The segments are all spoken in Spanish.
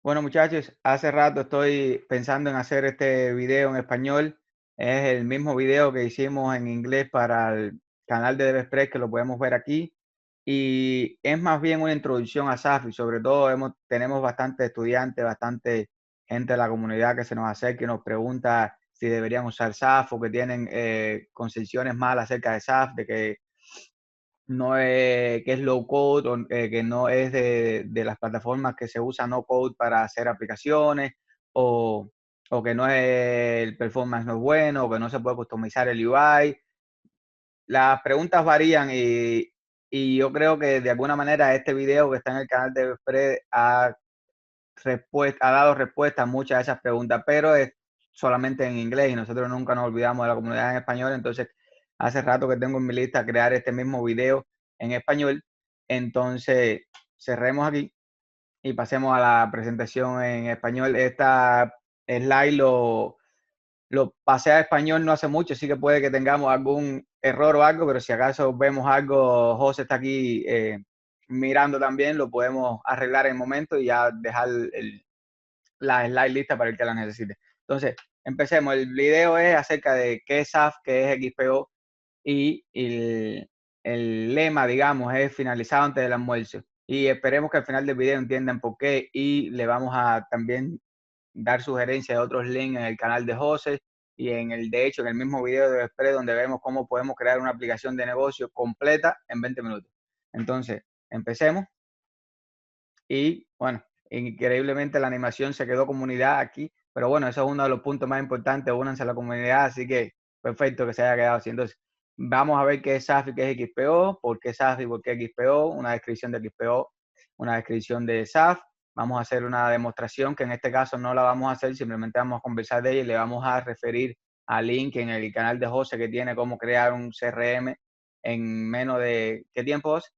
Bueno, muchachos, hace rato estoy pensando en hacer este video en español. Es el mismo video que hicimos en inglés para el canal de DevExpress, que lo podemos ver aquí. Y es más bien una introducción a SAF y sobre todo tenemos bastante estudiantes, bastante gente de la comunidad que se nos acerca y nos pregunta si deberían usar SAF o que tienen concepciones malas acerca de SAF, de que no es, que es low code o que no es de las plataformas que se usa no code para hacer aplicaciones o, o que no es, el performance no es bueno o que no se puede customizar el UI. Las preguntas varían y yo creo que de alguna manera este video que está en el canal de Fred ha dado respuesta a muchas de esas preguntas, pero es solamente en inglés y nosotros nunca nos olvidamos de la comunidad en español. Entonces, hace rato que tengo en mi lista crear este mismo video en español. Entonces, cerremos aquí y pasemos a la presentación en español. Esta slide lo pasé a español no hace mucho, así que puede que tengamos algún error o algo, pero si acaso vemos algo, José está aquí mirando también, lo podemos arreglar en el momento y ya dejar la slide lista para el que la necesite. Entonces, empecemos. El video es acerca de qué es SAF, qué es XPO y el lema, digamos, es finalizado antes del almuerzo. Y esperemos que al final del video entiendan por qué y le vamos a también dar sugerencias de otros links en el canal de José y de hecho, en el mismo video de Express donde vemos cómo podemos crear una aplicación de negocio completa en 20 minutos. Entonces, empecemos. Y bueno, increíblemente la animación se quedó comunidad aquí, pero bueno, eso es uno de los puntos más importantes, únanse a la comunidad, así que perfecto que se haya quedado así. Entonces, vamos a ver qué es SAF y qué es XPO, por qué SAF y por qué XPO, una descripción de XPO, una descripción de SAF. Vamos a hacer una demostración que en este caso no la vamos a hacer, simplemente vamos a conversar de ella y le vamos a referir al link en el canal de José que tiene cómo crear un CRM en menos de, ¿qué tiempo, José?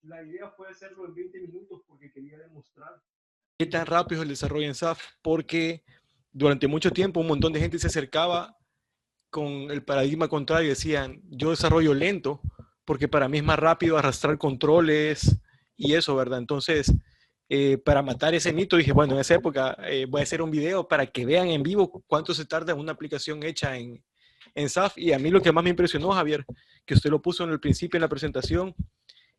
La idea fue hacerlo en 20 minutos porque quería demostrar qué tan rápido es el desarrollo en SAF, porque durante mucho tiempo un montón de gente se acercaba con el paradigma contrario y decían, yo desarrollo lento, porque para mí es más rápido arrastrar controles y eso, ¿verdad? Entonces, para matar ese mito, dije, bueno, en esa época voy a hacer un video para que vean en vivo cuánto se tarda una aplicación hecha en SAF. Y a mí lo que más me impresionó, Javier, que usted lo puso en el principio en la presentación,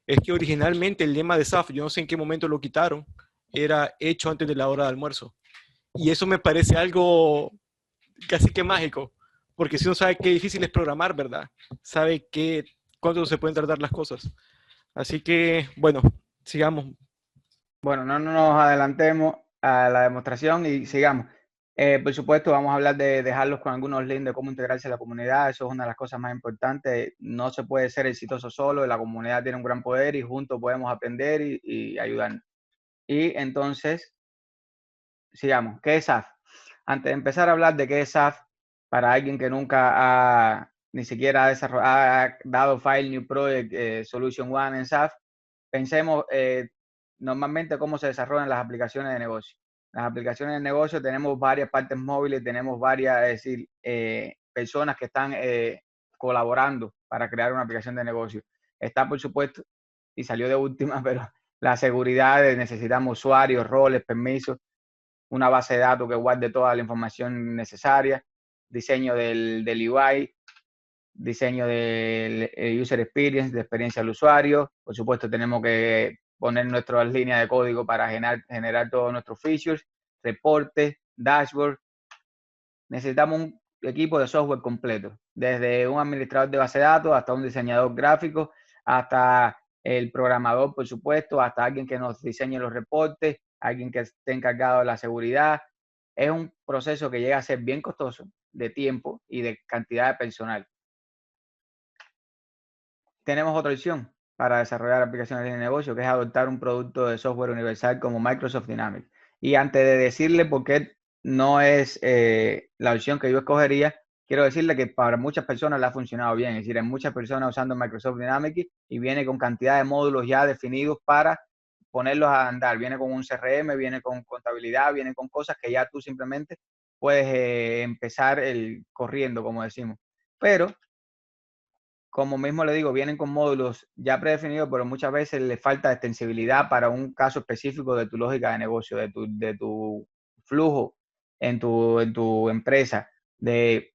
es que originalmente el lema de SAF, yo no sé en qué momento lo quitaron, era hecho antes de la hora de almuerzo. Y eso me parece algo casi que mágico, porque si uno sabe qué difícil es programar, ¿verdad? Sabe cuánto se pueden tardar las cosas. Así que, bueno, sigamos. Bueno, no nos adelantemos a la demostración y sigamos. Por supuesto, vamos a hablar de dejarlos con algunos links de cómo integrarse a la comunidad. Eso es una de las cosas más importantes. No se puede ser exitoso solo. La comunidad tiene un gran poder y juntos podemos aprender y ayudarnos. Y entonces, sigamos. ¿Qué es SAF? Antes de empezar a hablar de qué es SAF, para alguien que nunca ni siquiera ha dado File New Project Solution One en SAF, pensemos normalmente cómo se desarrollan las aplicaciones de negocio. Las aplicaciones de negocio tenemos varias partes móviles, tenemos varias, es decir, personas que están colaborando para crear una aplicación de negocio. Está, por supuesto, y salió de última, pero la seguridad, necesitamos usuarios, roles, permisos, una base de datos que guarde toda la información necesaria, diseño del UI, diseño del user experience, de experiencia del usuario. Por supuesto, tenemos que poner nuestras líneas de código para generar todos nuestros features, reportes, dashboard. Necesitamos un equipo de software completo, desde un administrador de base de datos hasta un diseñador gráfico, hasta el programador, por supuesto, hasta alguien que nos diseñe los reportes, alguien que esté encargado de la seguridad. Es un proceso que llega a ser bien costoso de tiempo y de cantidad de personal. Tenemos otra opción para desarrollar aplicaciones de negocio, que es adoptar un producto de software universal como Microsoft Dynamics. Y antes de decirle por qué no es la opción que yo escogería, quiero decirle que para muchas personas le ha funcionado bien. Es decir, hay muchas personas usando Microsoft Dynamics y viene con cantidad de módulos ya definidos para ponerlos a andar. Viene con un CRM, viene con contabilidad, viene con cosas que ya tú simplemente puedes empezar corriendo, como decimos. Pero como mismo le digo, vienen con módulos ya predefinidos, pero muchas veces le falta extensibilidad para un caso específico de tu lógica de negocio, de tu flujo en tu empresa, de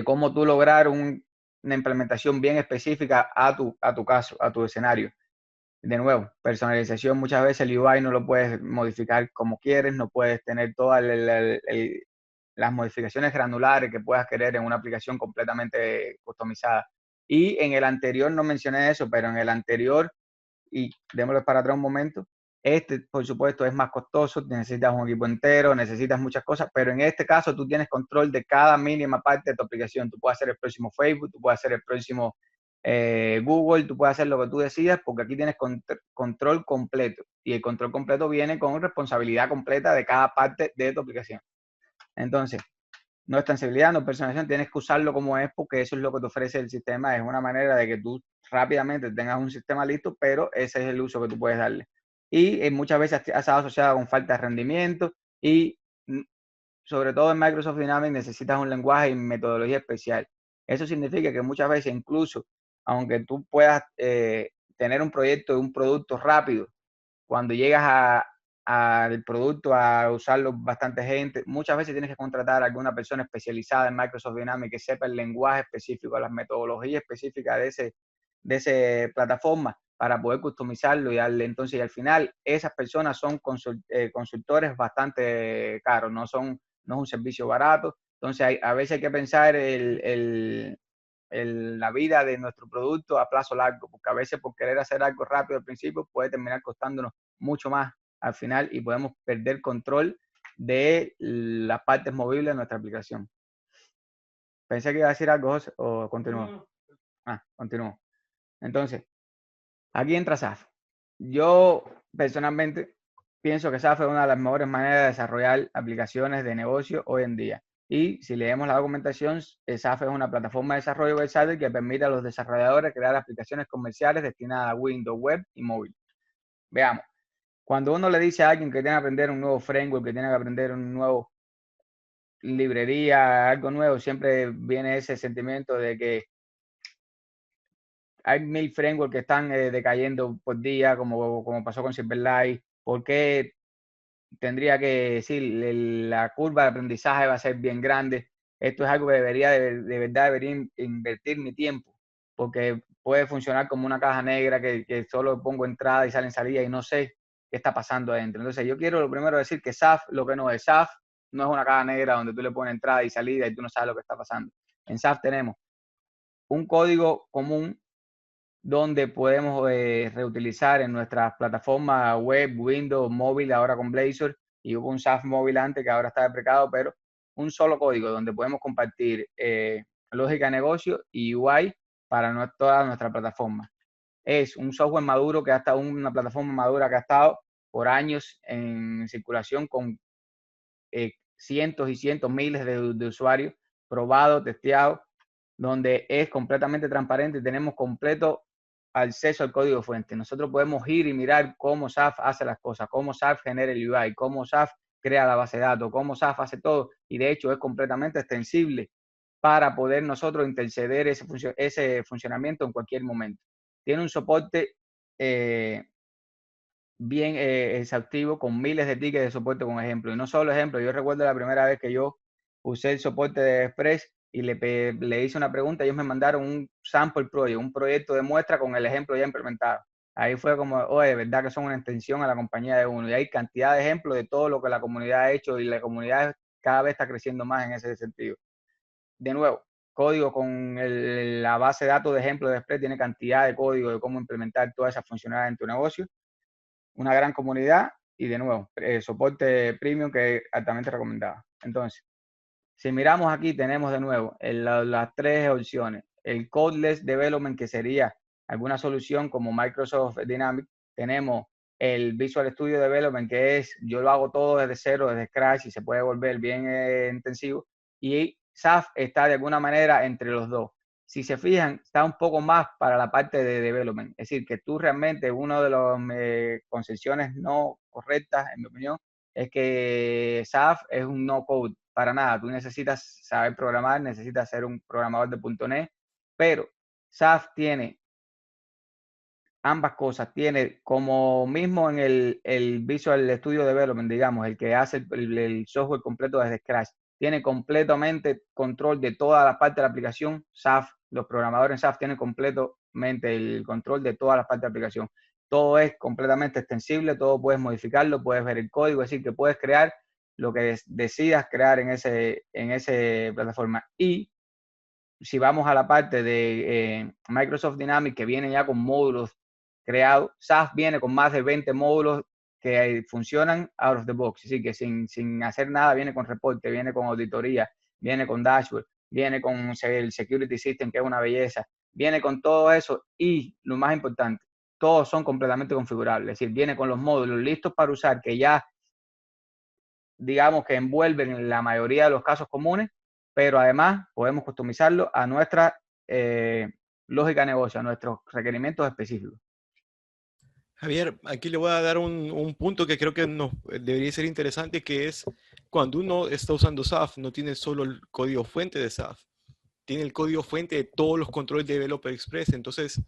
cómo tú lograr una implementación bien específica a tu caso, a tu escenario. De nuevo, personalización, muchas veces el UI no lo puedes modificar como quieres, no puedes tener todas las modificaciones granulares que puedas querer en una aplicación completamente customizada. Y en el anterior no mencioné eso, pero en el anterior, y démoslo para atrás un momento, por supuesto, es más costoso, necesitas un equipo entero, necesitas muchas cosas, pero en este caso tú tienes control de cada mínima parte de tu aplicación. Tú puedes hacer el próximo Facebook, tú puedes hacer el próximo Google, tú puedes hacer lo que tú decidas, porque aquí tienes control completo. Y el control completo viene con responsabilidad completa de cada parte de tu aplicación. Entonces, no es extensibilidad, no es personalización, tienes que usarlo como es, porque eso es lo que te ofrece el sistema. Es una manera de que tú rápidamente tengas un sistema listo, pero ese es el uso que tú puedes darle. Y muchas veces ha estado asociado con falta de rendimiento y sobre todo en Microsoft Dynamics necesitas un lenguaje y metodología especial. Eso significa que muchas veces incluso, aunque tú puedas tener un proyecto de un producto rápido, cuando llegas al producto, a usarlo bastante gente, muchas veces tienes que contratar a alguna persona especializada en Microsoft Dynamics que sepa el lenguaje específico, las metodologías específicas de esa plataforma para poder customizarlo y darle. Entonces, y al final, esas personas son consultores bastante caros, no es un servicio barato. Entonces, a veces hay que pensar la vida de nuestro producto a plazo largo, porque a veces por querer hacer algo rápido al principio puede terminar costándonos mucho más al final y podemos perder control de las partes movibles de nuestra aplicación. Pensé que iba a decir algo, José, o continúo. Continúo. Entonces, aquí entra SAF. Yo personalmente pienso que SAF es una de las mejores maneras de desarrollar aplicaciones de negocio hoy en día. Y si leemos la documentación, SAF es una plataforma de desarrollo versátil que permite a los desarrolladores crear aplicaciones comerciales destinadas a Windows, web y móvil. Veamos, cuando uno le dice a alguien que tiene que aprender un nuevo framework, que tiene que aprender un nuevo librería, algo nuevo, siempre viene ese sentimiento de que hay 1000 frameworks que están decayendo por día, como pasó con Silverlight. ¿Por qué tendría que decir la curva de aprendizaje va a ser bien grande? Esto es algo que de verdad debería invertir mi tiempo, porque puede funcionar como una caja negra que solo pongo entrada y salen salida y no sé qué está pasando adentro. Entonces yo quiero lo primero decir que SAF, lo que no es SAF, no es una caja negra donde tú le pones entrada y salida y tú no sabes lo que está pasando. En SAF tenemos un código común donde podemos reutilizar en nuestras plataformas web, Windows, móvil, ahora con Blazor, y hubo un SAF móvil antes que ahora está deprecado, pero un solo código donde podemos compartir lógica de negocio y UI para toda nuestra plataforma. Es un software maduro que ha estado, una plataforma madura que ha estado por años en circulación con cientos y cientos, miles de usuarios, probado, testeado, donde es completamente transparente y tenemos completo acceso al código fuente. Nosotros podemos ir y mirar cómo SAF hace las cosas, cómo SAF genera el UI, cómo SAF crea la base de datos, cómo SAF hace todo, y de hecho es completamente extensible para poder nosotros interceder ese funcionamiento en cualquier momento. Tiene un soporte bien exhaustivo con miles de tickets de soporte con ejemplo. Y no solo ejemplo, yo recuerdo la primera vez que yo usé el soporte de Express y le hice una pregunta, ellos me mandaron un sample project, un proyecto de muestra con el ejemplo ya implementado. Ahí fue como, oye, de verdad que son una extensión a la compañía de uno. Y hay cantidad de ejemplos de todo lo que la comunidad ha hecho y la comunidad cada vez está creciendo más en ese sentido. De nuevo, código con la base de datos de ejemplo de Express tiene cantidad de código de cómo implementar todas esas funcionalidades en tu negocio. Una gran comunidad y de nuevo, soporte premium que es altamente recomendado. Entonces, si miramos aquí, tenemos de nuevo las tres opciones. El Codeless Development, que sería alguna solución como Microsoft Dynamics. Tenemos el Visual Studio Development, que es yo lo hago todo desde cero, desde scratch y se puede volver bien intensivo. Y SAF está de alguna manera entre los dos. Si se fijan, está un poco más para la parte de development. Es decir, que tú realmente, una de las concesiones no correctas, en mi opinión, es que SAF es un no code para nada. Tú necesitas saber programar, necesitas ser un programador de .NET, pero SAF tiene ambas cosas. Tiene como mismo en el Visual Studio Development, digamos, el que hace el software completo desde scratch. Tiene completamente control de toda la parte de la aplicación. SAF, los programadores en SAF tienen completamente el control de toda la parte de la aplicación. Todo es completamente extensible, todo puedes modificarlo, puedes ver el código, es decir, que puedes crear lo que decidas crear en ese plataforma. Y si vamos a la parte de Microsoft Dynamics, que viene ya con módulos creados, SAF viene con más de 20 módulos que funcionan out of the box, así que sin hacer nada, viene con reporte, viene con auditoría, viene con dashboard, viene con el security system, que es una belleza, viene con todo eso y lo más importante, todos son completamente configurables, es decir, viene con los módulos listos para usar, que ya digamos que envuelven la mayoría de los casos comunes, pero además podemos customizarlo a nuestra lógica de negocio, a nuestros requerimientos específicos. Javier, aquí le voy a dar un punto que creo que nos debería ser interesante, que es cuando uno está usando SAF, no tiene solo el código fuente de SAF, tiene el código fuente de todos los controles de Developer Express, entonces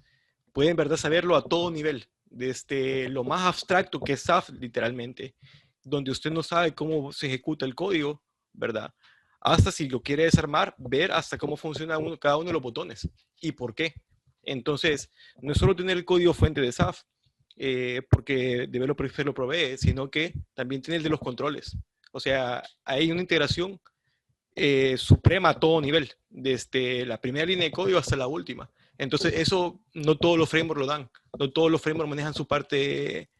puede en verdad saberlo a todo nivel, desde lo más abstracto que es SAF, literalmente, donde usted no sabe cómo se ejecuta el código, ¿verdad? Hasta si lo quiere desarmar, ver hasta cómo funciona cada uno de los botones y por qué. Entonces, no es solo tener el código fuente de SAF, porque Developer Express lo provee, sino que también tiene el de los controles. O sea, hay una integración suprema a todo nivel, desde la primera línea de código hasta la última. Entonces, eso no todos los frameworks lo dan, no todos los frameworks manejan su parte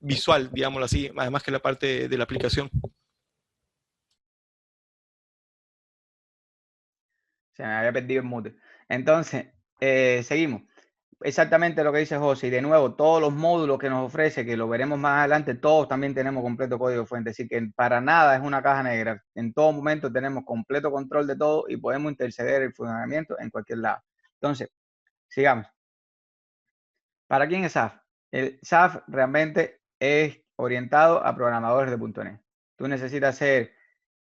visual, digámoslo así, además que la parte de la aplicación. Se me había perdido el mute. Entonces, seguimos. Exactamente lo que dice José. Y de nuevo, todos los módulos que nos ofrece, que lo veremos más adelante, todos también tenemos completo código fuente. Así que para nada es una caja negra. En todo momento tenemos completo control de todo y podemos interceder el funcionamiento en cualquier lado. Entonces, sigamos. ¿Para quién es SAF? El SAF realmente es orientado a programadores de .NET. Tú necesitas hacer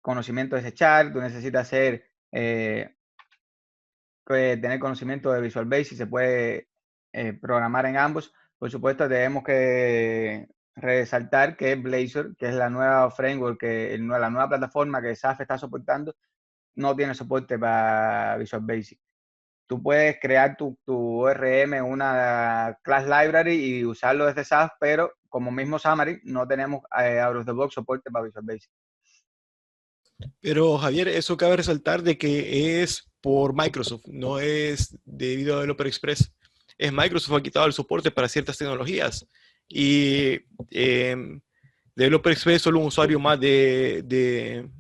conocimiento de C#, tú necesitas hacer tener conocimiento de Visual Basic, se puede programar en ambos. Por supuesto, tenemos que resaltar que Blazor, que es la nueva framework, la nueva plataforma que SAF está soportando, no tiene soporte para Visual Basic. Tú puedes crear tu ORM en una class library y usarlo desde SAF, pero como mismo Xamarin, no tenemos out of the box soporte para Visual Basic. Pero Javier, eso cabe resaltar de que es por Microsoft, no es debido a Developer Express. Es Microsoft ha quitado el soporte para ciertas tecnologías y Developer Express es solo un usuario más del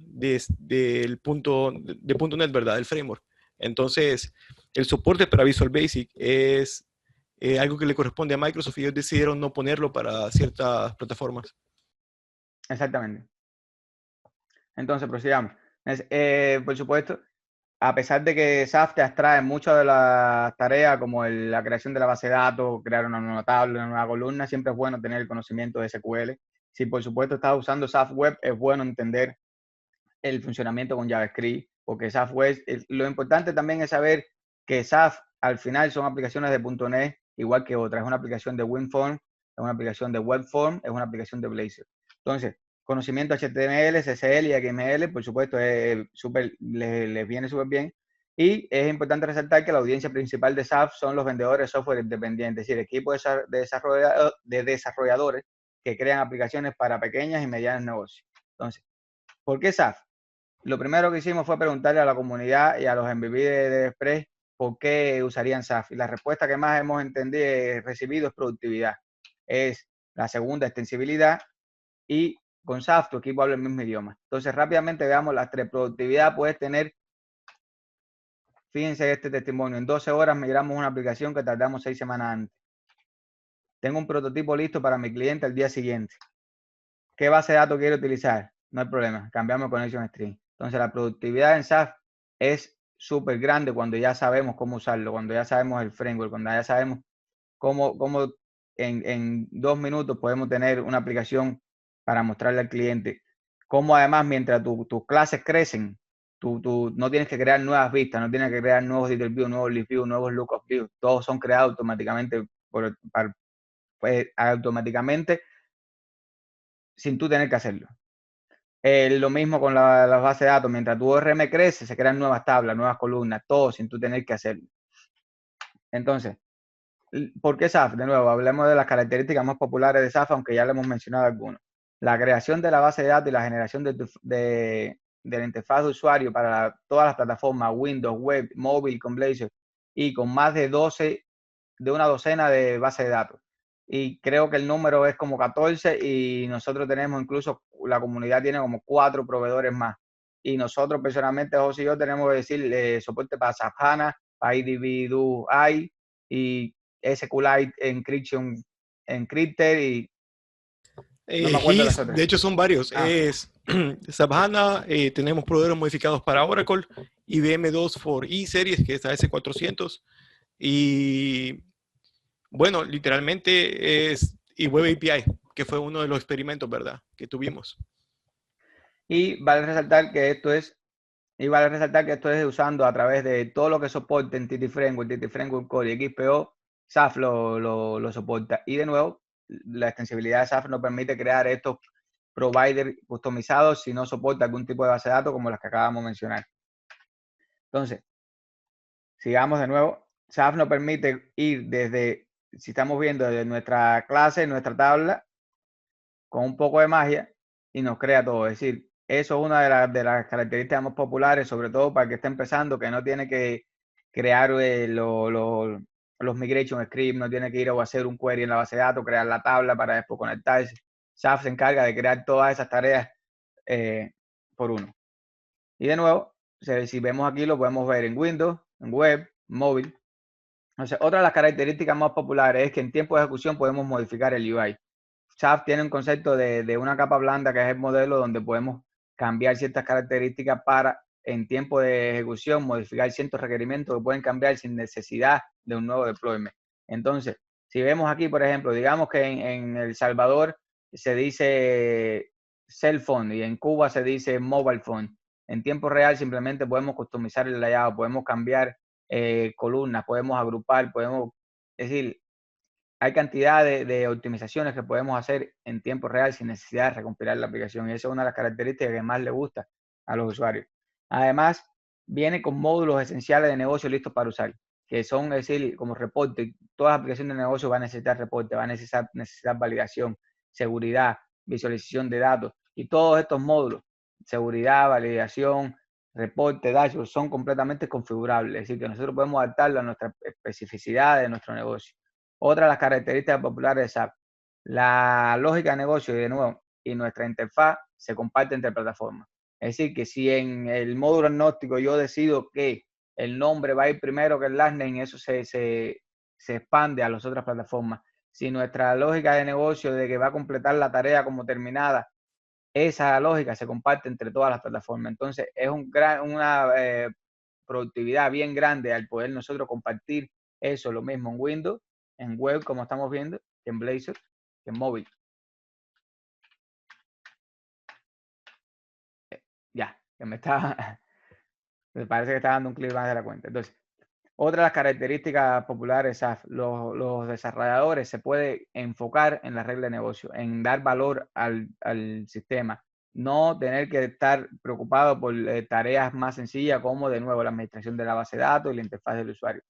punto de .NET, ¿verdad? Del framework. Entonces, el soporte para Visual Basic es algo que le corresponde a Microsoft y ellos decidieron no ponerlo para ciertas plataformas. Exactamente. Entonces, prosigamos. Por supuesto, a pesar de que SAF te abstrae muchas de las tareas como la creación de la base de datos, crear una nueva tabla, una nueva columna, siempre es bueno tener el conocimiento de SQL. Si por supuesto estás usando SAF Web, es bueno entender el funcionamiento con JavaScript, porque SAF Web, lo importante también es saber que SAF al final son aplicaciones de .NET igual que otras. Es una aplicación de WinForm, es una aplicación de WebForm, es una aplicación de Blazor. Entonces, conocimiento HTML, CSS y XML, por supuesto, les viene súper bien. Y es importante resaltar que la audiencia principal de SAF son los vendedores de software independientes, es decir, equipos de desarrolladores que crean aplicaciones para pequeñas y medianos negocios. Entonces, ¿por qué SAF? Lo primero que hicimos fue preguntarle a la comunidad y a los MVP de Express por qué usarían SAF. Y la respuesta que más hemos recibido es productividad. Es la segunda, extensibilidad. Y con SAF tu equipo habla el mismo idioma. Entonces, rápidamente veamos las tres. Productividad puedes tener, fíjense este testimonio, en 12 horas migramos una aplicación que tardamos 6 semanas antes. Tengo un prototipo listo para mi cliente al día siguiente. ¿Qué base de datos quiere utilizar? No hay problema, cambiamos Connection String. Entonces, la productividad en SAF es súper grande cuando ya sabemos cómo usarlo, cuando ya sabemos el framework, cuando ya sabemos cómo en 2 minutos podemos tener una aplicación para mostrarle al cliente. Cómo además, mientras tus clases crecen, Tú no tienes que crear nuevas vistas, no tienes que crear nuevos detail view, nuevos list view, nuevos lookup view. Todos son creados automáticamente automáticamente sin tú tener que hacerlo. Lo mismo con las bases de datos. Mientras tu ORM crece, se crean nuevas tablas, nuevas columnas, todo sin tú tener que hacerlo. Entonces, ¿por qué SAF? De nuevo, hablemos de las características más populares de SAF, aunque ya le hemos mencionado algunos. La creación de la base de datos y la generación de la interfaz de usuario para todas las plataformas, Windows, web, móvil, con Blazor, y con más de una docena de bases de datos. Y creo que el número es como 14 y nosotros tenemos incluso, la comunidad tiene como 4 proveedores más. Y nosotros personalmente, José y yo, tenemos que decir soporte para SAP HANA, para IDB2i y SQLite Encryption Encrypted y no me acuerdo las GIS, otras. de hecho son varios. Es SAP HANA, tenemos proveedores modificados para Oracle, IBM2 for E-Series, que es AS400, y bueno, literalmente es y Web API, que fue uno de los experimentos, ¿verdad?, que tuvimos. Y vale resaltar que esto es usando a través de todo lo que soporte en TT Framework Core y XPO, SAF lo soporta. Y de nuevo, la extensibilidad de SAF nos permite crear estos providers customizados si no soporta algún tipo de base de datos como las que acabamos de mencionar. Entonces, sigamos de nuevo. SAF nos permite ir desde, si estamos viendo desde nuestra clase, nuestra tabla, con un poco de magia y nos crea todo. Es decir, eso es una de las características más populares, sobre todo para el que está empezando, que no tiene que crear los migration scripts, no tiene que ir a hacer un query en la base de datos, crear la tabla para después conectarse. SAF se encarga de crear todas esas tareas por uno. Y de nuevo, si vemos aquí, lo podemos ver en Windows, en web, móvil. Entonces, otra de las características más populares es que en tiempo de ejecución podemos modificar el UI. SAF tiene un concepto de una capa blanda que es el modelo donde podemos cambiar ciertas características para en tiempo de ejecución modificar ciertos requerimientos que pueden cambiar sin necesidad de un nuevo deployment. Entonces, si vemos aquí, por ejemplo, digamos que en El Salvador se dice cell phone y en Cuba se dice mobile phone. En tiempo real simplemente podemos customizar el layout, podemos cambiar columnas, podemos agrupar, es decir, hay cantidad de optimizaciones que podemos hacer en tiempo real sin necesidad de recompilar la aplicación. Y esa es una de las características que más le gusta a los usuarios. Además, viene con módulos esenciales de negocio listos para usar, que son, es decir, como reporte. Toda aplicación de negocio va a necesitar reporte, va a necesitar validación, seguridad, visualización de datos. Y todos estos módulos, seguridad, validación, reporte, dashboard, son completamente configurables. Es decir, que nosotros podemos adaptarlo a nuestra especificidad de nuestro negocio. Otra de las características populares de SAP, la lógica de negocio y de nuevo, y nuestra interfaz se comparte entre plataformas. Es decir, que si en el módulo agnóstico yo decido que el nombre va a ir primero que el last name, eso se expande a las otras plataformas. Si nuestra lógica de negocio de que va a completar la tarea como terminada, esa lógica se comparte entre todas las plataformas. Entonces, es una productividad bien grande al poder nosotros compartir eso, lo mismo en Windows, en web, como estamos viendo, que en Blazor, que en móvil. Ya, que me parece que está dando un clic más de la cuenta. Entonces, otra de las características populares, los desarrolladores se puede enfocar en la regla de negocio, en dar valor al sistema, no tener que estar preocupado por tareas más sencillas como, de nuevo, la administración de la base de datos y la interfaz del usuario.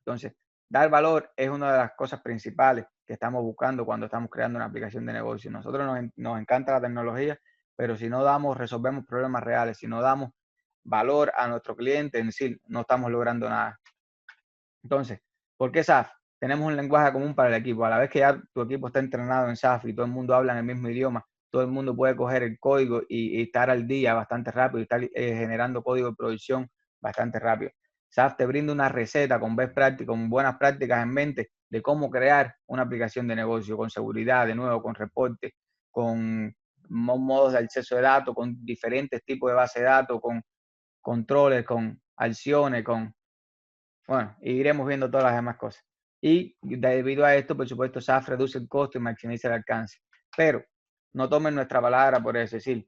Entonces, dar valor es una de las cosas principales que estamos buscando cuando estamos creando una aplicación de negocio. Nosotros nos encanta la tecnología, pero si no resolvemos problemas reales, si no damos valor a nuestro cliente, en sí, no estamos logrando nada. Entonces, ¿por qué SAF? Tenemos un lenguaje común para el equipo. A la vez que ya tu equipo está entrenado en SAF y todo el mundo habla en el mismo idioma, todo el mundo puede coger el código y estar al día bastante rápido y estar generando código de producción bastante rápido. SAF te brinda una receta con best practices, con buenas prácticas en mente de cómo crear una aplicación de negocio con seguridad, de nuevo, con reportes, con modos de acceso de datos, con diferentes tipos de base de datos, con controles, con acciones, bueno, iremos viendo todas las demás cosas. Y debido a esto, por supuesto, SAF reduce el costo y maximiza el alcance. Pero no tomen nuestra palabra por eso. Es decir,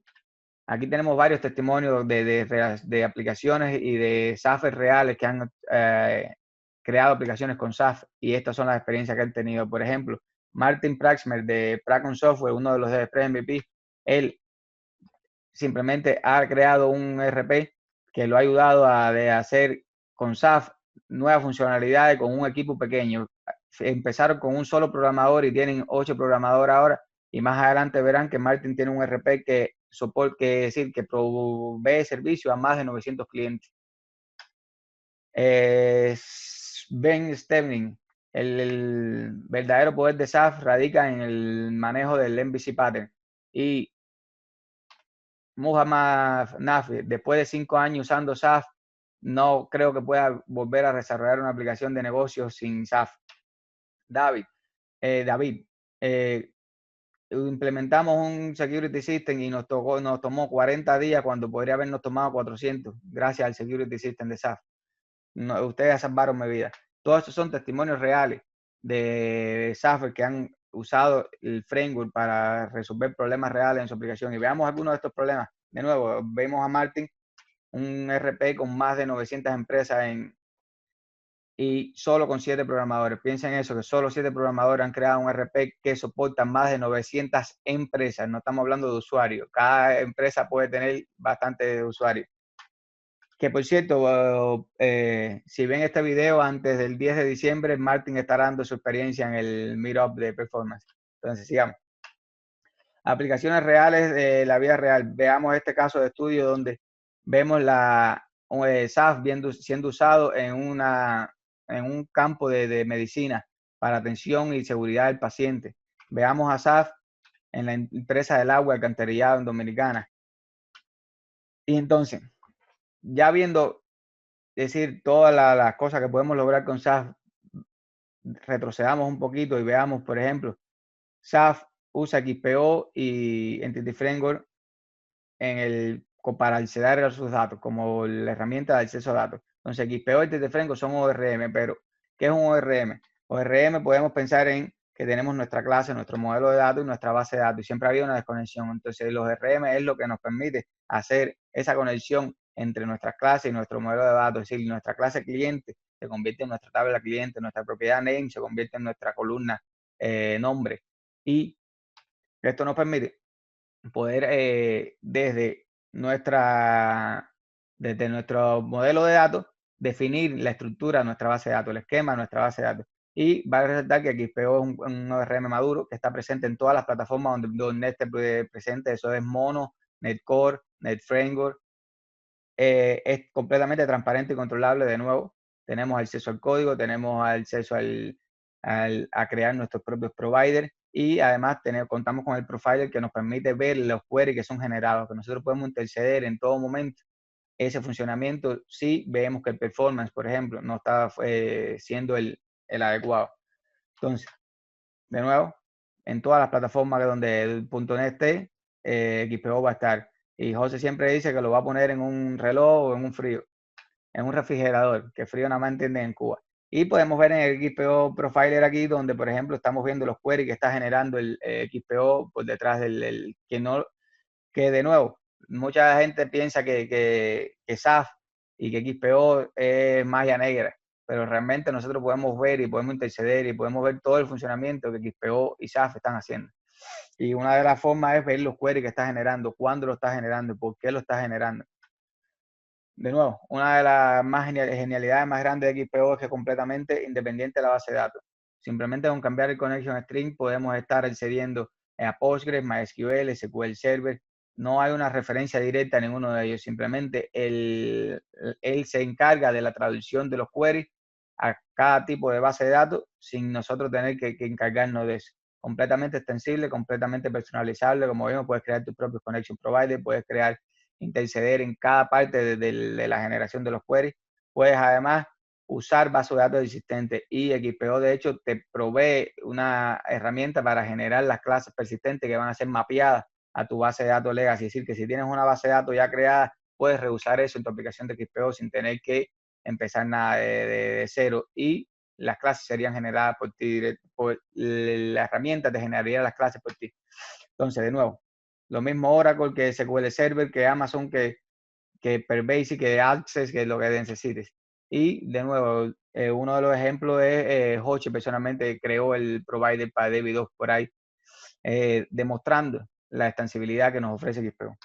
Aquí tenemos varios testimonios de aplicaciones y de SAF reales que han creado aplicaciones con SAF, y estas son las experiencias que han tenido. Por ejemplo, Martin Praxmer de Prakon Software, uno de los de MVP, él simplemente ha creado un ERP que lo ha ayudado a hacer con SAF nuevas funcionalidades con un equipo pequeño. Empezaron con un solo programador y tienen 8 programadores ahora, y más adelante verán que Martin tiene un ERP que que provee servicio a más de 900 clientes. Ben Stevning, el verdadero poder de SAF radica en el manejo del MVC pattern, y Muhammad Nafi, después de 5 años usando SAF, no creo que pueda volver a desarrollar una aplicación de negocios sin SAF. David, implementamos un security system y nos tomó 40 días cuando podría habernos tomado 400 gracias al security system de SAF. No, ustedes salvaron mi vida. Todos estos son testimonios reales de SAF que han usado el framework para resolver problemas reales en su aplicación. Y veamos algunos de estos problemas. De nuevo, vemos a Martin, un RP con más de 900 empresas y solo con 7 programadores. Piensen eso, que solo 7 programadores han creado un RP que soporta más de 900 empresas. No estamos hablando de usuarios. Cada empresa puede tener bastante usuarios. Que por cierto, si ven este video antes del 10 de diciembre, Martin estará dando su experiencia en el Meetup de Performance. Entonces, sigamos. Aplicaciones reales de la vida real. Veamos este caso de estudio donde vemos SAF siendo usado en un campo de medicina para atención y seguridad del paciente. Veamos a SAF en la empresa del agua alcantarillado en Dominicana. Y entonces, ya viendo, decir, todas las cosas que podemos lograr con SAF, retrocedamos un poquito y veamos, por ejemplo, SAF usa XPO y Entity Framework para acceder a sus datos, como la herramienta de acceso a datos. Entonces, XPO y Entity Framework son ORM, pero ¿qué es un ORM? ORM podemos pensar en que tenemos nuestra clase, nuestro modelo de datos y nuestra base de datos, y siempre ha habido una desconexión. Entonces, los ORM es lo que nos permite hacer esa conexión entre nuestras clases y nuestro modelo de datos. Es decir, nuestra clase cliente se convierte en nuestra tabla cliente, nuestra propiedad name se convierte en nuestra columna nombre. Y esto nos permite poder desde nuestro modelo de datos definir la estructura de nuestra base de datos, el esquema de nuestra base de datos. Y va a resaltar que XPO es un ORM maduro que está presente en todas las plataformas donde esté presente. Eso es Mono, Netcore, NetFramework. Es completamente transparente y controlable. De nuevo, tenemos acceso al código, tenemos acceso a crear nuestros propios providers, y además contamos con el profiler que nos permite ver los queries que son generados, que nosotros podemos interceder en todo momento ese funcionamiento si vemos que el performance, por ejemplo, no está siendo el adecuado. Entonces, de nuevo, en todas las plataformas donde el .NET esté, XPO va a estar. Y José siempre dice que lo va a poner en un reloj o en un refrigerador, que frío nada más entienden en Cuba. Y podemos ver en el XPO Profiler aquí, donde por ejemplo estamos viendo los queries que está generando el XPO por detrás que de nuevo, mucha gente piensa que SAF y que XPO es magia negra, pero realmente nosotros podemos ver y podemos interceder y podemos ver todo el funcionamiento que XPO y SAF están haciendo. Y una de las formas es ver los queries que está generando, cuándo lo está generando, por qué lo está generando. De nuevo, una de las genialidades más grandes de XPO es que es completamente independiente de la base de datos. Simplemente con cambiar el connection string podemos estar accediendo a Postgres, MySQL, SQL Server. No hay una referencia directa a ninguno de ellos. Simplemente él se encarga de la traducción de los queries a cada tipo de base de datos sin nosotros tener que encargarnos de eso. Completamente extensible, completamente personalizable. Como vimos, puedes crear tus propios connection provider, puedes interceder en cada parte de la generación de los queries. Puedes además usar bases de datos existentes, y XPO de hecho te provee una herramienta para generar las clases persistentes que van a ser mapeadas a tu base de datos legacy. Es decir, que si tienes una base de datos ya creada, puedes reusar eso en tu aplicación de XPO sin tener que empezar nada de cero, y las clases serían generadas por ti, la herramienta te generaría las clases por ti. Entonces, de nuevo, Lo mismo Oracle, que SQL Server, que Amazon, que PerBasic, que Access, que es lo que necesites. Y de nuevo, uno de los ejemplos es Hoche, personalmente creó el provider para DB2 por ahí, demostrando la extensibilidad que nos ofrece XPO.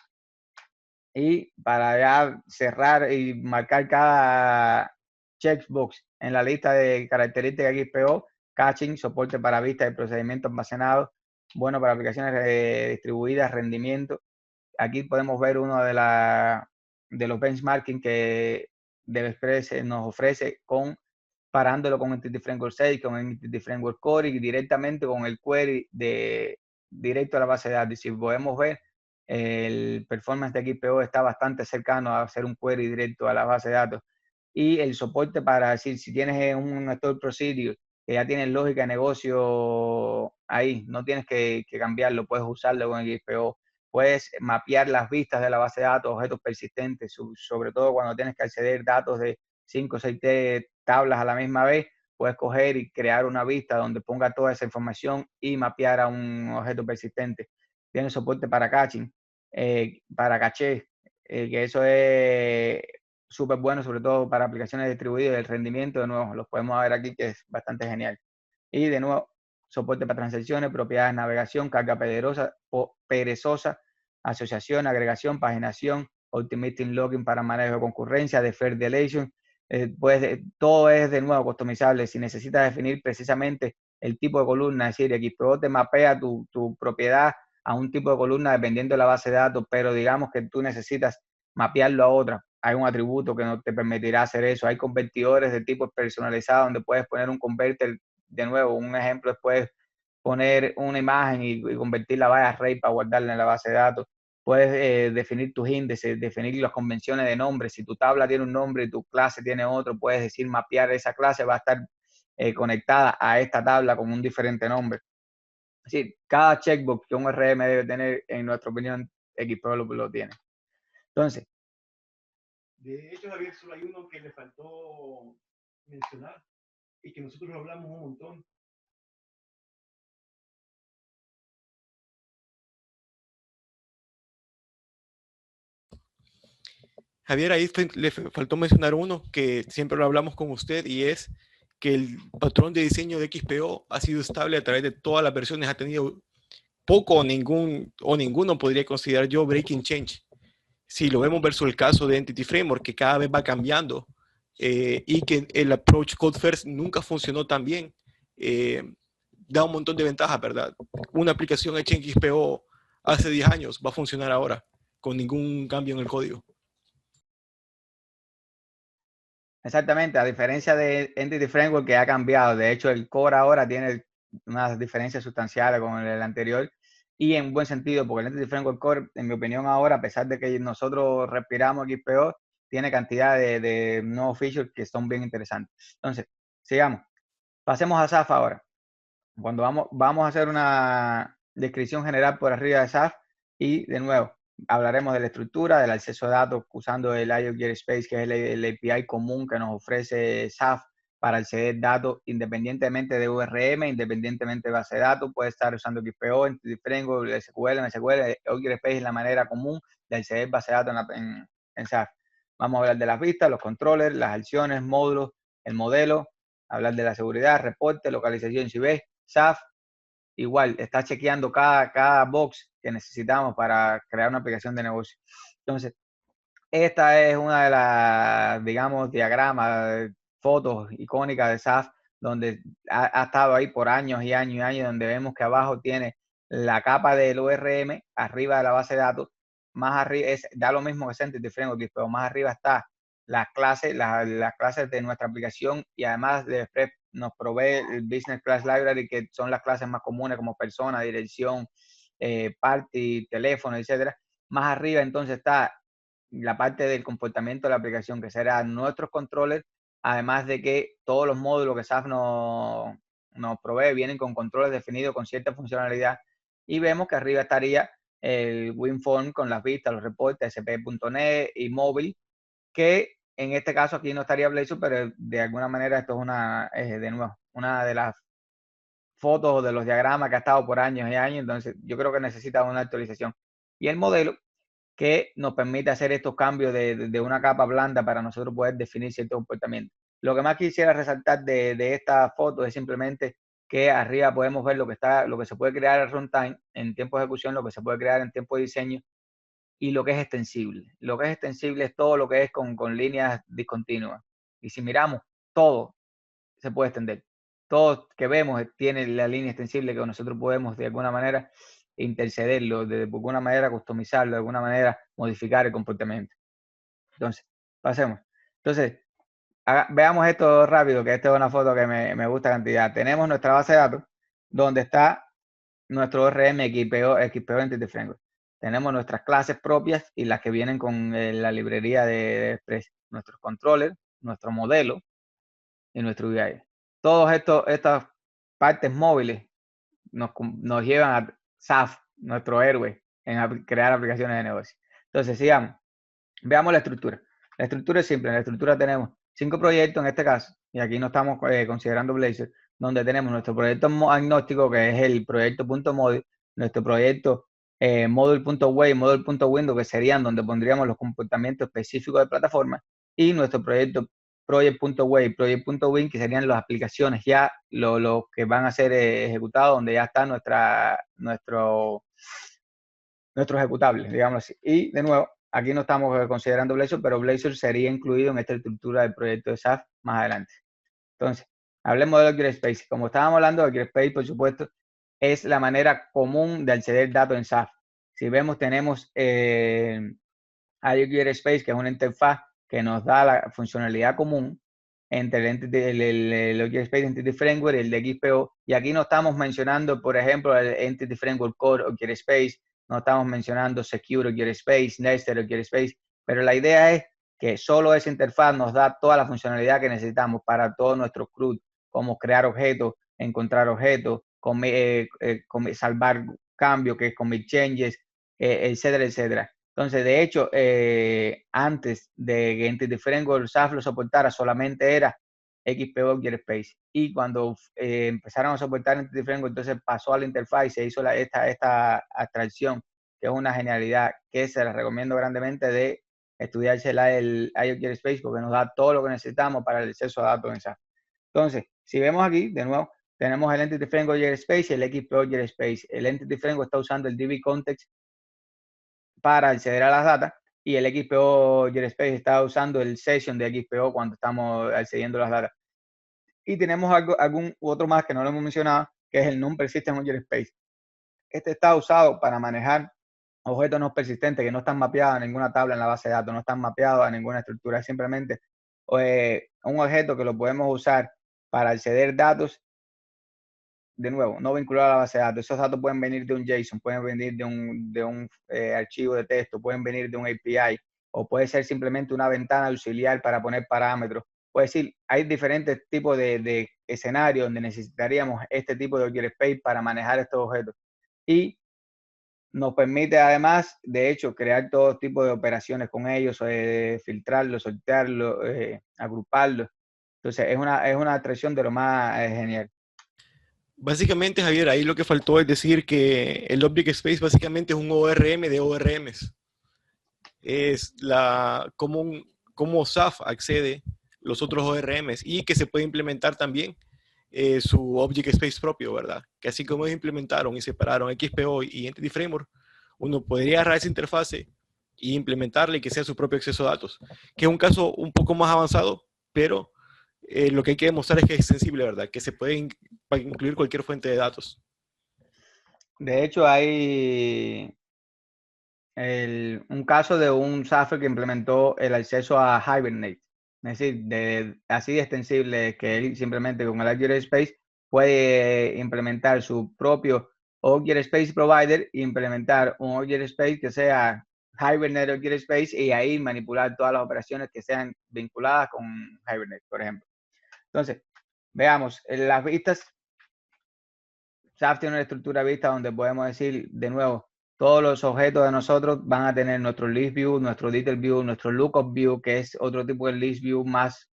Y para ya cerrar y marcar cada checkbox en la lista de características de XPO, caching, soporte para vistas y procedimientos almacenados, bueno para aplicaciones distribuidas, rendimiento. Aquí podemos ver uno de los benchmarking que DevExpress nos ofrece parándolo con Entity Framework 6, con Entity Framework Core y directamente con el query directo a la base de datos. Y si podemos ver, el performance de XPO está bastante cercano a hacer un query directo a la base de datos. Y el soporte para decir, si tienes un store procedure que ya tienes lógica de negocio ahí, no tienes que cambiarlo, puedes usarlo con XPO. Puedes mapear las vistas de la base de datos, objetos persistentes, sobre todo cuando tienes que acceder datos de 5 o 6 tablas a la misma vez, puedes coger y crear una vista donde ponga toda esa información y mapear a un objeto persistente. Tiene soporte para caching, para caché, que eso es súper bueno, sobre todo para aplicaciones distribuidas. El rendimiento, de nuevo, los podemos ver aquí, que es bastante genial. Y de nuevo, soporte para transacciones, propiedades de navegación, carga perezosa, asociación, agregación, paginación, optimizing logging para manejo de concurrencia, defer delation. Pues todo es de nuevo customizable. Si necesitas definir precisamente el tipo de columna, es decir, XPO te mapea tu propiedad a un tipo de columna dependiendo de la base de datos, pero digamos que tú necesitas mapearlo a otra. Hay un atributo que no te permitirá hacer eso. Hay convertidores de tipo personalizado donde puedes poner un converter. De nuevo, un ejemplo es puedes poner una imagen y convertirla a array para guardarla en la base de datos. Puedes definir tus índices, definir las convenciones de nombres. Si tu tabla tiene un nombre y tu clase tiene otro, puedes decir mapear esa clase, va a estar conectada a esta tabla con un diferente nombre. Es decir, cada checkbox que un RM debe tener, en nuestra opinión, XPO lo tiene. Entonces, de hecho, Javier, solo hay uno que le faltó mencionar y que nosotros lo hablamos un montón. Javier, ahí le faltó mencionar uno que siempre lo hablamos con usted y es que el patrón de diseño de XPO ha sido estable a través de todas las versiones, ha tenido poco o ninguno podría considerar yo breaking change. Si lo vemos versus el caso de Entity Framework, que cada vez va cambiando y que el approach code first nunca funcionó tan bien, da un montón de ventajas, ¿verdad? Una aplicación hecha en XPO hace 10 años va a funcionar ahora con ningún cambio en el código. exactamente, a diferencia de Entity Framework que ha cambiado, de hecho el core ahora tiene unas diferencias sustanciales con el anterior y en buen sentido, porque el Entity Framework Core, en mi opinión ahora, a pesar de que nosotros respiramos XPO, tiene cantidad de nuevos features que son bien interesantes. Entonces, sigamos. Pasemos a SAF ahora. Cuando vamos a hacer una descripción general por arriba de SAF y de nuevo hablaremos de la estructura, del acceso a datos usando el IO Get Space, que es el API común que nos ofrece SAF para acceder datos independientemente de URM, independientemente de base de datos. Puede estar usando XPO, Entity Framework, SQL, MSQL. IO Get Space es la manera común de acceder base de datos en SAF. Vamos a hablar de las vistas, los controllers, las acciones, módulos, el modelo, hablar de la seguridad, reporte, localización. Si ves, SAF igual está chequeando cada box que necesitamos para crear una aplicación de negocio. Entonces, esta es una de las, digamos, diagramas, fotos icónicas de SAF, donde ha estado ahí por años y años y años, donde vemos que abajo tiene la capa del ORM, arriba de la base de datos, más arriba, da lo mismo que Entity Framework, pero más arriba está las clases, las clases de nuestra aplicación y además de nos provee el Business Class Library, que son las clases más comunes como persona, dirección, party, teléfono, etcétera. Más arriba entonces está la parte del comportamiento de la aplicación, que será nuestros controles, además de que todos los módulos que SAF nos provee vienen con controles definidos con cierta funcionalidad. Y vemos que arriba estaría el WinForm con las vistas, los reportes, sp.net y móvil, que en este caso aquí no estaría Blazor, pero de alguna manera esto es de nuevo, una de las fotos de los diagramas que ha estado por años y años, entonces yo creo que necesita una actualización. y el modelo, que nos permite hacer estos cambios de una capa blanda para nosotros poder definir cierto comportamiento. Lo que más quisiera resaltar de esta foto es simplemente que arriba podemos ver lo que se puede crear en runtime, en tiempo de ejecución, lo que se puede crear en tiempo de diseño y lo que es extensible. Lo que es extensible es todo lo que es con líneas discontinuas. Y si miramos, todo se puede extender. Todo que vemos tiene la línea extensible que nosotros podemos de alguna manera intercederlo, de alguna manera customizarlo, de alguna manera modificar el comportamiento. Entonces, pasemos. Entonces, veamos esto rápido, que esta es una foto que me gusta cantidad. Tenemos nuestra base de datos, donde está nuestro ORM XPO Entity Framework. Tenemos nuestras clases propias y las que vienen con la librería de Express, nuestros controllers, nuestro modelo y nuestro UI. Todas estas partes móviles nos llevan a SAF, nuestro héroe, en crear aplicaciones de negocio. Entonces, sigamos. Veamos la estructura. La estructura es simple. En la estructura tenemos 5 proyectos en este caso, y aquí no estamos considerando Blazor, donde tenemos nuestro proyecto agnóstico, que es el proyecto .module, nuestro proyecto module.way y module.window, que serían donde pondríamos los comportamientos específicos de plataforma, y nuestro proyecto project.way y project.win, que serían las aplicaciones ya, lo que van a ser ejecutados, donde ya está nuestro ejecutable, digamos así. Y de nuevo, aquí no estamos considerando Blazor, pero Blazor sería incluido en esta estructura del proyecto de SAF más adelante. Entonces, hablemos de Docker Space. Como estábamos hablando, Docker Space, por supuesto, es la manera común de acceder datos en SAF. Si vemos, tenemos Docker Space, que es una interfaz que nos da la funcionalidad común entre el Docker Space Entity Framework y el de XPO. Y aquí no estamos mencionando, por ejemplo, el Entity Framework Core Docker Space, no estamos mencionando Secure Docker Space, Nested Docker Space, pero la idea es que solo esa interfaz nos da toda la funcionalidad que necesitamos para todos nuestros CRUD, como crear objetos, encontrar objetos, salvar cambios, que es commit changes, etcétera, etcétera. Entonces, de hecho, antes de que Entity Framework SAF lo soportara, solamente era XPO Docker Space. Y cuando empezaron a soportar Entity Framework, entonces pasó a la interfaz y se hizo esta abstracción, que es una genialidad, que se la recomiendo grandemente de estudiarse el Docker Space, porque nos da todo lo que necesitamos para el acceso a datos en SAF. Entonces, si vemos aquí, de nuevo, tenemos el Entity Framework Docker Space y el XPO Docker Space. El Entity Framework está usando el DB Context para acceder a las datas, y el XPO Space está usando el session de XPO cuando estamos accediendo a las datas. Y tenemos algún otro más que no lo hemos mencionado, que es el Number System Space. Este está usado para manejar objetos no persistentes que no están mapeados a ninguna tabla en la base de datos, no están mapeados a ninguna estructura, es simplemente un objeto que lo podemos usar para acceder datos, de nuevo, no vinculado a la base de datos. Esos datos pueden venir de un JSON, pueden venir de un archivo de texto, pueden venir de un API, o puede ser simplemente una ventana auxiliar para poner parámetros. Puede decir, hay diferentes tipos de escenarios donde necesitaríamos este tipo de Docker Space para manejar estos objetos. Y nos permite además, de hecho, crear todo tipo de operaciones con ellos, filtrarlos, sortearlos, agruparlos. Entonces, es una atracción de lo más genial. Básicamente, Javier, ahí lo que faltó es decir que el Object Space básicamente es un ORM de ORMs. Es cómo SAF accede los otros ORMs y que se puede implementar también su Object Space propio, ¿verdad? Que así como ellos implementaron y separaron XPO y Entity Framework, uno podría agarrar esa interfase e implementarle y que sea su propio acceso a datos, que es un caso un poco más avanzado, pero lo que hay que demostrar es que es extensible, ¿verdad? Que se puede incluir cualquier fuente de datos. De hecho, hay un caso de un software que implementó el acceso a Hibernate. Es decir, así de extensible, que él simplemente con el Docker Space puede implementar su propio Docker Space Provider e implementar un Docker Space que sea Hibernate Docker Space, y ahí manipular todas las operaciones que sean vinculadas con Hibernate, por ejemplo. Entonces, veamos, en las vistas, SAF tiene una estructura vista donde podemos decir, de nuevo, todos los objetos de nosotros van a tener nuestro list view, nuestro detail view, nuestro lookup view, que es otro tipo de list view más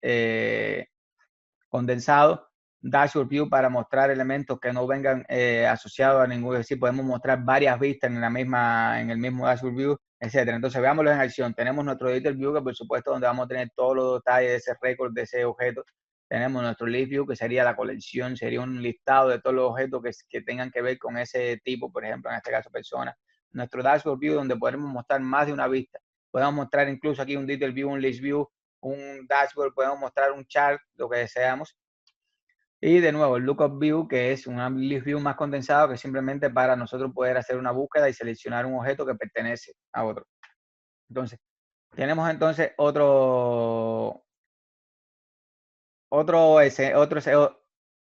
condensado, Dashboard View para mostrar elementos que no vengan asociados a ningún, es decir, podemos mostrar varias vistas en en el mismo Dashboard View, etcétera. Entonces, veámoslo en acción. Tenemos nuestro Editor View, que por supuesto donde vamos a tener todos los detalles de ese récord, de ese objeto. Tenemos nuestro List View, que sería la colección, sería un listado de todos los objetos que tengan que ver con ese tipo, por ejemplo, en este caso persona. Nuestro Dashboard View, donde podemos mostrar más de una vista. Podemos mostrar incluso aquí un Detail View, un List View, un Dashboard, podemos mostrar un chart, lo que deseamos. Y de nuevo, el Lookup View, que es un List View más condensado, que es simplemente para nosotros poder hacer una búsqueda y seleccionar un objeto que pertenece a otro. Entonces, tenemos entonces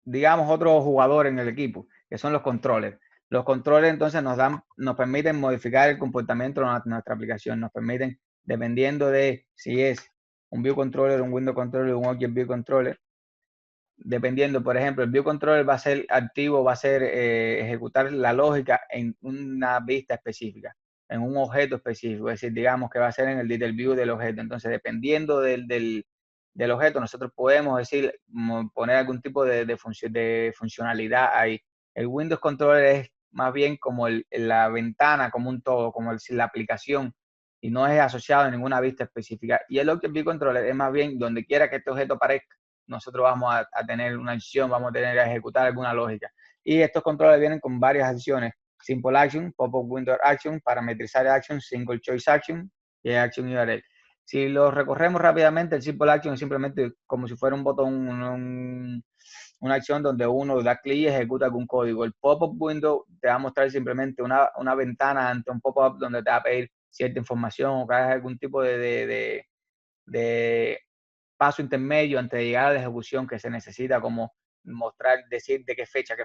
digamos, otro jugador en el equipo, que son los controllers. Los controllers entonces nos permiten modificar el comportamiento de nuestra aplicación, nos permiten, dependiendo de si es un View Controller, un Window Controller, un Object View Controller, dependiendo, por ejemplo, el View Controller va a ser activo, va a ser ejecutar la lógica en una vista específica, en un objeto específico, es decir, digamos que va a ser en el Detail View del objeto. Entonces, dependiendo del objeto, nosotros podemos decir, poner algún tipo de funcionalidad ahí. El Windows Controller es más bien como la ventana, como un todo, como la aplicación, y no es asociado a ninguna vista específica. Y el Object View Controller es más bien donde quiera que este objeto aparezca, nosotros vamos a tener una acción, vamos a tener que ejecutar alguna lógica. Y estos controles vienen con varias acciones: Simple Action, Pop-up Window Action, Parametrizar Action, Single Choice Action y Action URL. Si lo recorremos rápidamente, el Simple Action es simplemente como si fuera un botón, una acción donde uno da clic y ejecuta algún código. El Pop-up Window te va a mostrar simplemente una ventana ante un pop-up donde te va a pedir cierta información o que hagas algún tipo de paso intermedio antes de llegar a la ejecución que se necesita, como mostrar, decir de qué fecha,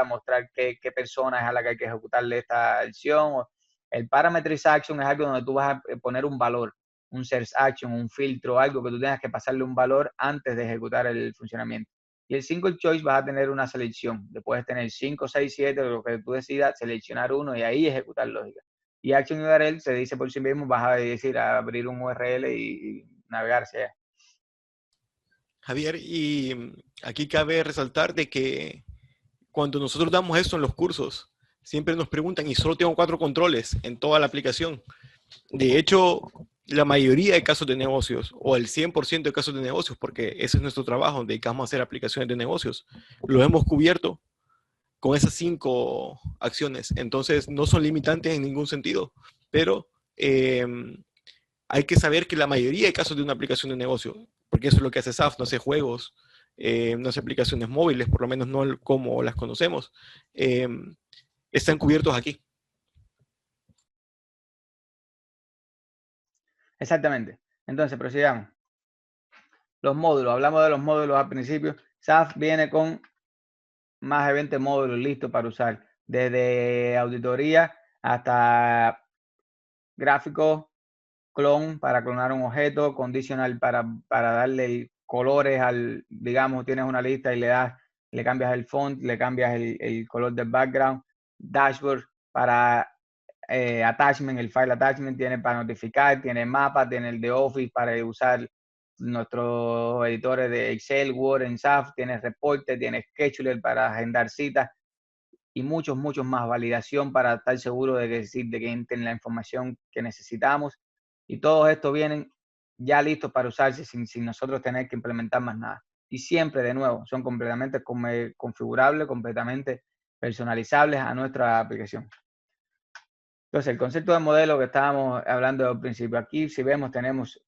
mostrar qué persona es a la que hay que ejecutarle esta acción. El Parametrize Action es algo donde tú vas a poner un valor, un Search Action, un filtro, algo que tú tengas que pasarle un valor antes de ejecutar el funcionamiento. Y el Single Choice vas a tener una selección. Puedes tener 5, 6, 7, lo que tú decidas, seleccionar uno y ahí ejecutar lógica. Y Action URL se dice por sí mismo, vas a decir, a abrir un URL y navegarse. Javier, y aquí cabe resaltar de que cuando nosotros damos esto en los cursos, siempre nos preguntan, y solo tengo 4 controles en toda la aplicación. De hecho, la mayoría de casos de negocios, o el 100% de casos de negocios, porque ese es nuestro trabajo, dedicamos a hacer aplicaciones de negocios, lo hemos cubierto con esas 5 acciones. Entonces, no son limitantes en ningún sentido, pero hay que saber que la mayoría de casos de una aplicación de negocio, porque eso es lo que hace SAF, no hace juegos, no hace aplicaciones móviles, por lo menos no como las conocemos, están cubiertos aquí. Exactamente. Entonces, prosigamos. Los módulos, hablamos de los módulos al principio. SAF viene con más de 20 módulos listos para usar, desde auditoría hasta gráfico, clon para clonar un objeto, condicional para darle colores digamos, tienes una lista y le cambias el font, le cambias el color del background, dashboard para attachment, el file attachment tiene para notificar, tiene mapa, tiene el de Office para usar nuestros editores de Excel, Word, en SAF, tiene reporte, tiene scheduler para agendar citas y muchos más, validación para estar seguro de que entren la información que necesitamos, y todos estos vienen ya listos para usarse sin nosotros tener que implementar más nada. Y siempre, de nuevo, son completamente configurables, completamente personalizables a nuestra aplicación. Entonces, el concepto de modelo que estábamos hablando al principio, aquí si vemos tenemos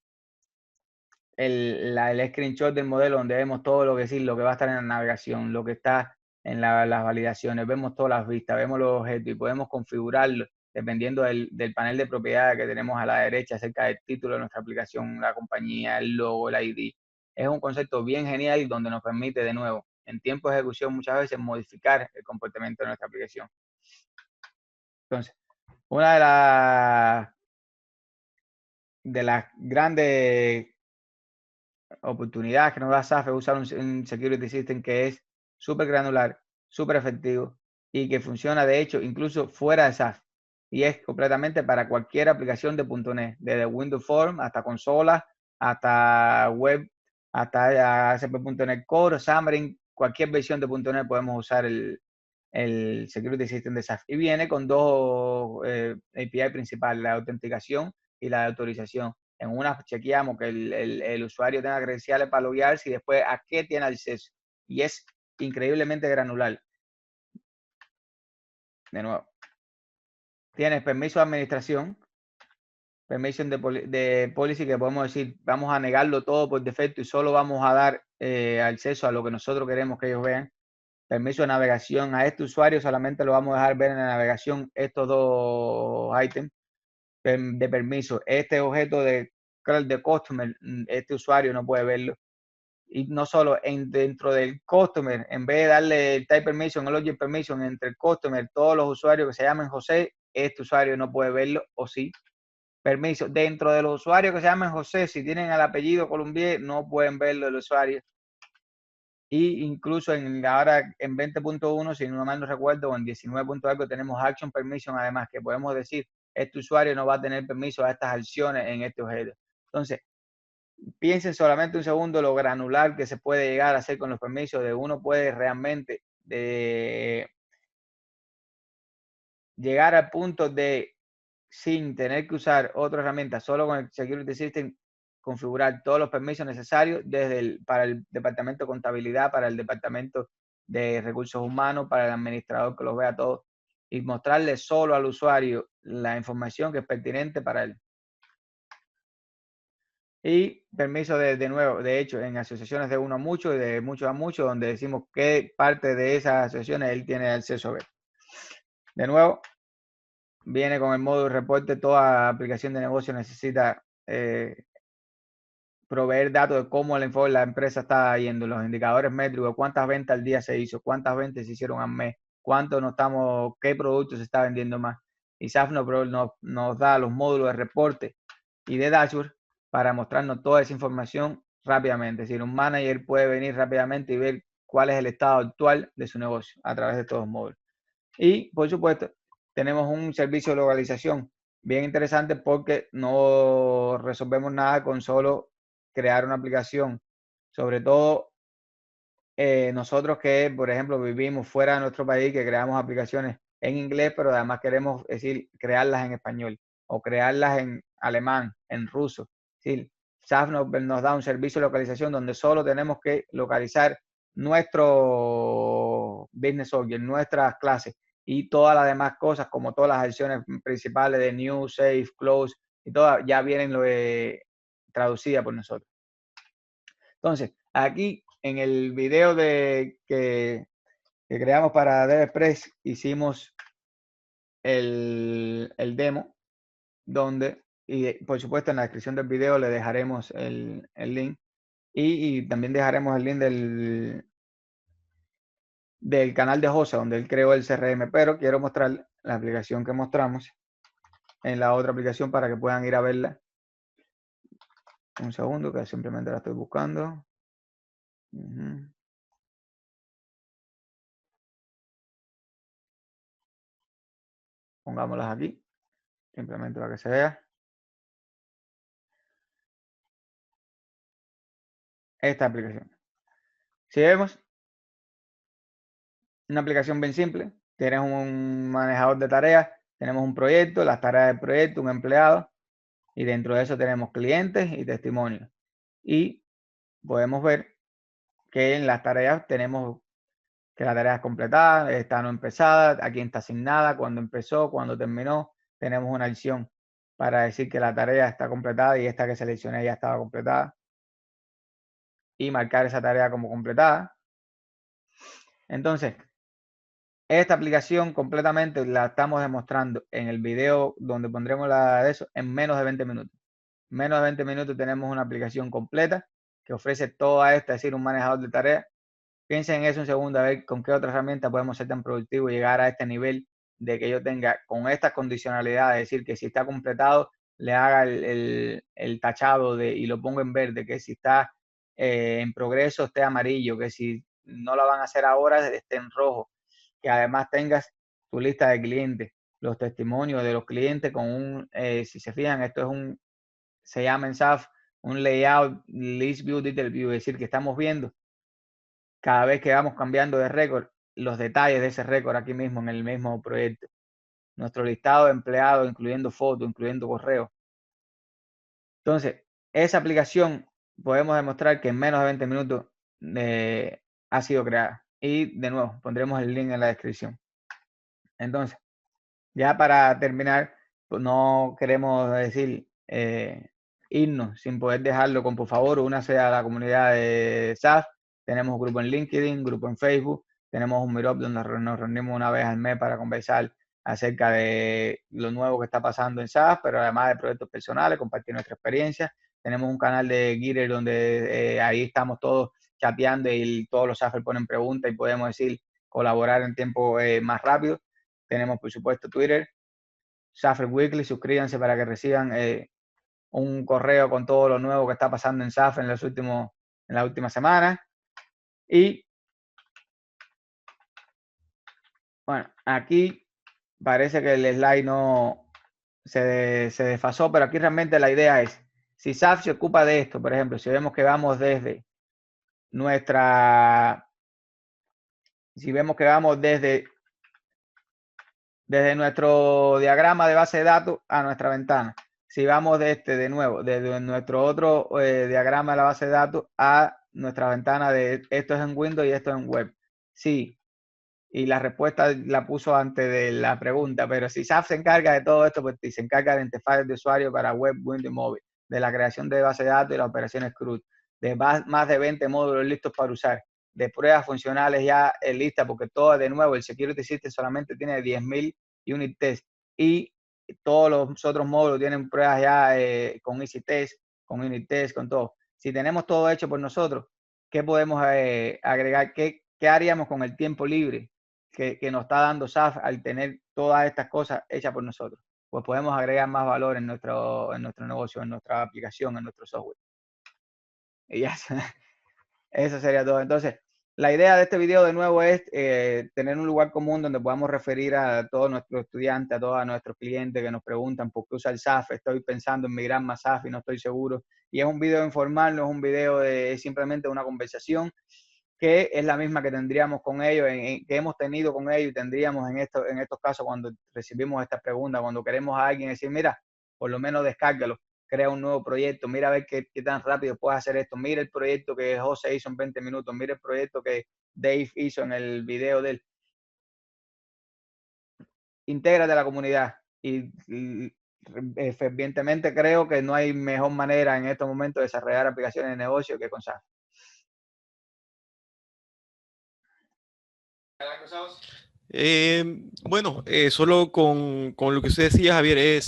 el screenshot del modelo donde vemos todo lo que va a estar en la navegación, lo que está en las validaciones, vemos todas las vistas, vemos los objetos y podemos configurarlo dependiendo del panel de propiedades que tenemos a la derecha acerca del título de nuestra aplicación, la compañía, el logo, el ID. Es un concepto bien genial donde nos permite, de nuevo, en tiempo de ejecución muchas veces modificar el comportamiento de nuestra aplicación. Entonces, una de las grandes oportunidades que nos da SAF es usar un Security System que es súper granular, súper efectivo y que funciona de hecho incluso fuera de SAF, y es completamente para cualquier aplicación de .NET, desde Windows Form hasta consola, hasta web, hasta ASP.NET Core, Xamarin, cualquier versión de .NET podemos usar el Security System de SAF. Y viene con dos API principales, la de autenticación y la de autorización. En una chequeamos que el usuario tenga credenciales para loguearse y después a qué tiene acceso. Y es increíblemente granular. De nuevo. Tienes permiso de administración, permission de policy, que podemos decir, vamos a negarlo todo por defecto y solo vamos a dar acceso a lo que nosotros queremos que ellos vean. Permiso de navegación, a este usuario solamente lo vamos a dejar ver en la navegación estos dos ítems de permiso. Este objeto de customer, este usuario no puede verlo. Y no solo dentro del customer, en vez de darle el type permission, el object permission entre el customer, todos los usuarios que se llamen José, este usuario no puede verlo, o sí. Permiso, dentro de los usuarios que se llaman José, si tienen el apellido Colombier, no pueden verlo el usuario. Y incluso ahora en 20.1, si no mal no recuerdo, o en 19. Algo, tenemos Action Permission, además, que podemos decir, este usuario no va a tener permiso a estas acciones en este objeto. Entonces, piensen solamente un segundo lo granular que se puede llegar a hacer con los permisos, de uno puede realmente llegar al punto de, sin tener que usar otra herramienta, solo con el Security System, configurar todos los permisos necesarios para el departamento de contabilidad, para el departamento de recursos humanos, para el administrador que los vea todos y mostrarle solo al usuario la información que es pertinente para él. Y permiso de nuevo, de hecho, en asociaciones de uno a mucho y de mucho a mucho, donde decimos qué parte de esas asociaciones él tiene acceso a ver. De nuevo, viene con el módulo reporte. Toda aplicación de negocio necesita proveer datos de cómo la empresa está yendo, los indicadores métricos, cuántas ventas al día se hizo, cuántas ventas se hicieron al mes, qué productos se está vendiendo más. Y SAF nos da los módulos de reporte y de dashboard para mostrarnos toda esa información rápidamente. Es decir, un manager puede venir rápidamente y ver cuál es el estado actual de su negocio a través de todos los módulos. Y, por supuesto, tenemos un servicio de localización bien interesante porque no resolvemos nada con solo crear una aplicación. Sobre todo nosotros que, por ejemplo, vivimos fuera de nuestro país, que creamos aplicaciones en inglés, pero además queremos crearlas en español o crearlas en alemán, en ruso. Sí, SAF nos da un servicio de localización donde solo tenemos que localizar nuestro business object, nuestras clases y todas las demás cosas, como todas las acciones principales de new, save, close y todas ya vienen traducidas por nosotros. Entonces, aquí en el video que creamos para DevExpress hicimos el demo, donde, y por supuesto en la descripción del video le dejaremos el link y también dejaremos el link del canal de José, donde él creó el CRM, pero quiero mostrar la aplicación que mostramos en la otra aplicación para que puedan ir a verla. Un segundo, que simplemente la estoy buscando. Pongámoslas aquí, simplemente para que se vea. Esta aplicación. Si vemos, una aplicación bien simple. Tienes un manejador de tareas, tenemos un proyecto, las tareas del proyecto, un empleado, y dentro de eso tenemos clientes y testimonios. Y podemos ver que en las tareas tenemos que la tarea es completada, está no empezada, a quién está asignada, cuándo empezó, cuándo terminó. Tenemos una acción para decir que la tarea está completada y esta que seleccioné ya estaba completada. Y marcar esa tarea como completada. Entonces, esta aplicación completamente la estamos demostrando en el video donde pondremos la de eso en menos de 20 minutos. En menos de 20 minutos tenemos una aplicación completa que ofrece toda esta, es decir, un manejador de tareas. Piensen en eso un segundo, a ver con qué otra herramienta podemos ser tan productivos y llegar a este nivel de que yo tenga con estas condicionalidades, es decir, que si está completado, le haga el tachado y lo pongo en verde, que si está en progreso esté amarillo, que si no la van a hacer ahora esté en rojo, que además tengas tu lista de clientes, los testimonios de los clientes con si se fijan, esto es se llama en SAF un layout, list view, detail view, es decir, que estamos viendo cada vez que vamos cambiando de récord, los detalles de ese récord aquí mismo en el mismo proyecto. Nuestro listado de empleados, incluyendo fotos, incluyendo correos. Entonces, esa aplicación podemos demostrar que en menos de 20 minutos ha sido creada. Y de nuevo, pondremos el link en la descripción. Entonces, ya para terminar, pues no queremos decir irnos sin poder dejarlo con por favor, únase a la comunidad de SAF. Tenemos un grupo en LinkedIn, grupo en Facebook, tenemos un Meetup donde nos reunimos una vez al mes para conversar acerca de lo nuevo que está pasando en SAF, pero además de proyectos personales, compartir nuestra experiencia. Tenemos un canal de Getter donde ahí estamos todos chateando y todos los SAFers ponen preguntas y podemos decir colaborar en tiempo más rápido. Tenemos, por supuesto, Twitter, SAFer Weekly. Suscríbanse para que reciban un correo con todo lo nuevo que está pasando en SAF en las últimas semanas. Y bueno, aquí parece que el slide no se desfasó, pero aquí realmente la idea es, si SAF se ocupa de esto, por ejemplo, si vemos que vamos desde nuestro diagrama de base de datos a nuestra ventana. Si vamos de nuevo, desde nuestro otro diagrama de la base de datos a nuestra ventana de esto es en Windows y esto es en web. Sí. Y la respuesta la puso antes de la pregunta, pero si SAP se encarga de todo esto, pues se encarga de interfaces de usuario para web, Windows y móvil, de la creación de base de datos y las operaciones CRUD, de más de 20 módulos listos para usar, de pruebas funcionales ya listas, porque todo de nuevo, el Security System solamente tiene 10.000 unit tests y todos los otros módulos tienen pruebas ya con Easy Test, con Unit Test, con todo. Si tenemos todo hecho por nosotros, ¿qué podemos agregar? ¿Qué haríamos con el tiempo libre que nos está dando SAF al tener todas estas cosas hechas por nosotros? Pues podemos agregar más valor en nuestro negocio, en nuestra aplicación, en nuestro software. Y ya, eso sería todo. Entonces, la idea de este video de nuevo es tener un lugar común donde podamos referir a todos nuestros estudiantes, a todos nuestros clientes que nos preguntan por qué usar SAF. Estoy pensando en migrar más SAF y no estoy seguro. Y es un video informal, no es un video de simplemente una conversación que es la misma que tendríamos con ellos, que hemos tenido con ellos y tendríamos en estos casos cuando recibimos estas preguntas, cuando queremos a alguien decir, mira, por lo menos descárgalo, crea un nuevo proyecto, mira a ver qué tan rápido puedes hacer esto, mira el proyecto que José hizo en 20 minutos, mira el proyecto que Dave hizo en el video de él. Intégrate a la comunidad y fervientemente creo que no hay mejor manera en estos momentos de desarrollar aplicaciones de negocio que con SAF. Bueno, solo con lo que usted decía, Javier,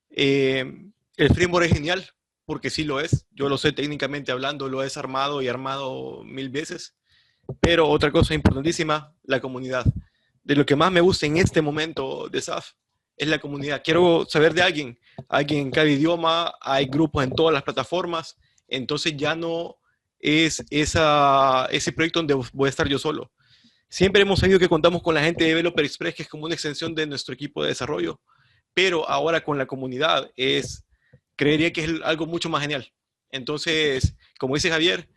el framework es genial, porque sí lo es. Yo lo sé técnicamente hablando, lo he desarmado y armado 1000 veces. Pero otra cosa importantísima, la comunidad. De lo que más me gusta en este momento de SAF es la comunidad. Quiero saber de alguien en cada idioma, hay grupos en todas las plataformas, entonces ya no es ese proyecto donde voy a estar yo solo. Siempre hemos sabido que contamos con la gente de Developer Express, que es como una extensión de nuestro equipo de desarrollo, pero ahora con la comunidad creería que es algo mucho más genial. Entonces, como dice Javier,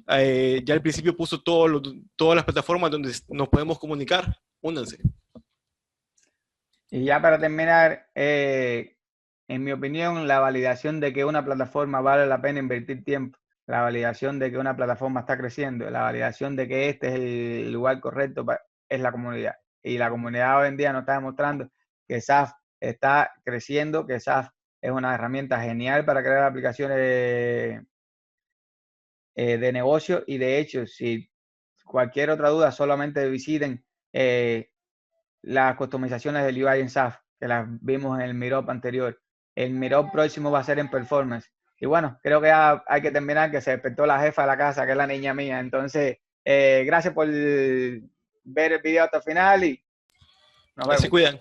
ya al principio puso todas las plataformas donde nos podemos comunicar. Únanse. Y ya para terminar, en mi opinión, la validación de que una plataforma vale la pena invertir tiempo, la validación de que una plataforma está creciendo, la validación de que este es el lugar correcto es la comunidad. Y la comunidad hoy en día nos está demostrando que SAF está creciendo, que SAF es una herramienta genial para crear aplicaciones de negocio. Y de hecho, si cualquier otra duda, solamente visiten las customizaciones del UI en SAF, que las vimos en el Meetup anterior. El Meetup próximo va a ser en Performance. Y bueno, creo que ya hay que terminar, que se despertó la jefa de la casa, que es la niña mía. Entonces, gracias por ver el video hasta el final y nos vemos. Se cuidan.